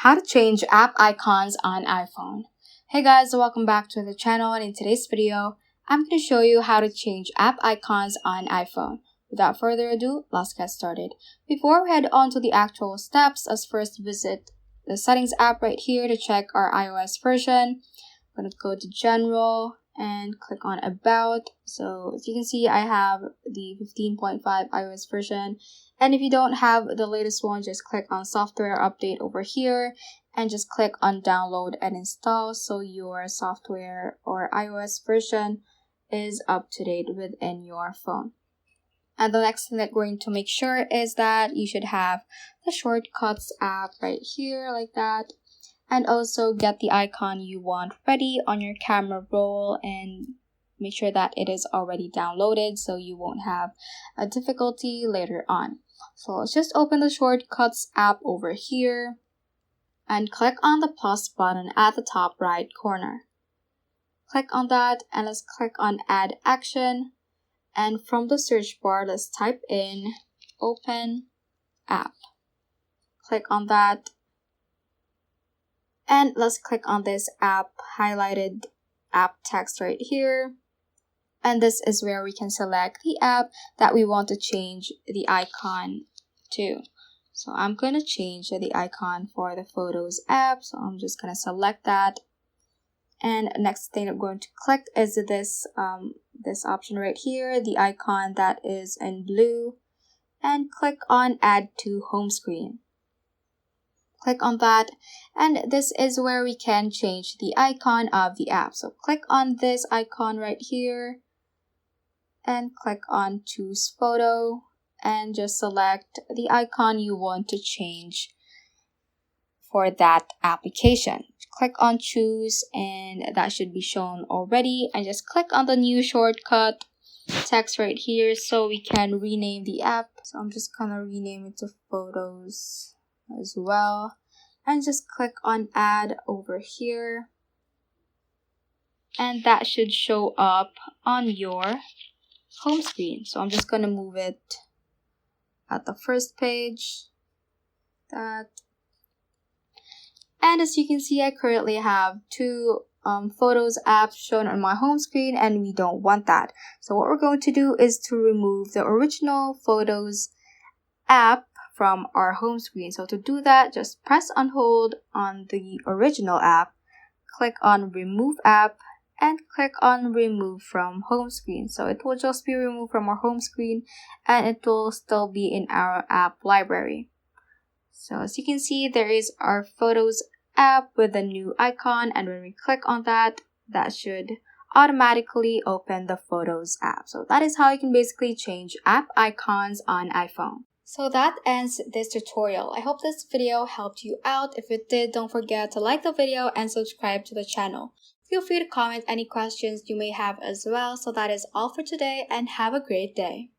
How to change app icons on iPhone. Hey guys, welcome back to the channel, and in today's video, I'm going to show you how to change app icons on iPhone. Without further ado, let's get started. Before we head on to the actual steps, let's first visit the settings app right here to check our iOS version. I'm going to go to General and click on About. So as you can see, I have the 15.5 iOS version. And if you don't have the latest one, just click on Software Update over here and just click on Download and Install so your software or iOS version is up to date within your phone. And the next thing that we're going to make sure is that you should have the Shortcuts app right here like that. And also get the icon you want ready on your camera roll and make sure that it is already downloaded so you won't have a difficulty later on. So let's just open the Shortcuts app over here and click on the plus button at the top right corner. Click on that and let's click on Add Action. And from the search bar, let's type in Open App. Click on that. And let's click on this app highlighted app text right here. And this is where we can select the app that we want to change the icon to. So I'm going to change the icon for the Photos app. So I'm just going to select that. And next thing I'm going to click is this option right here, the icon that is in blue. And click on Add to Home Screen. Click on that, and this is where we can change the icon of the app. So click on this icon right here and click on Choose Photo and just select the icon you want to change for that application. Click on Choose and that should be shown already, and just click on the new shortcut text right here so we can rename the app. So I'm just gonna rename it to Photos as well, and just click on Add over here, and that should show up on your home screen. So I'm just gonna move it at the first page. And as you can see, I currently have two Photos apps shown on my home screen, and we don't want that. So what we're going to do is to remove the original Photos app from our home screen. So to do that, just press on hold on the original app, click on Remove App, and click on Remove from Home Screen. So it will just be removed from our home screen and it will still be in our app library. So as you can see, there is our Photos app with a new icon, and when we click on that, that should automatically open the Photos app. So that is how you can basically change app icons on iPhone. So that ends this tutorial. I hope this video helped you out. If it did, don't forget to like the video and subscribe to the channel. Feel free to comment any questions you may have as well. So that is all for today, and have a great day.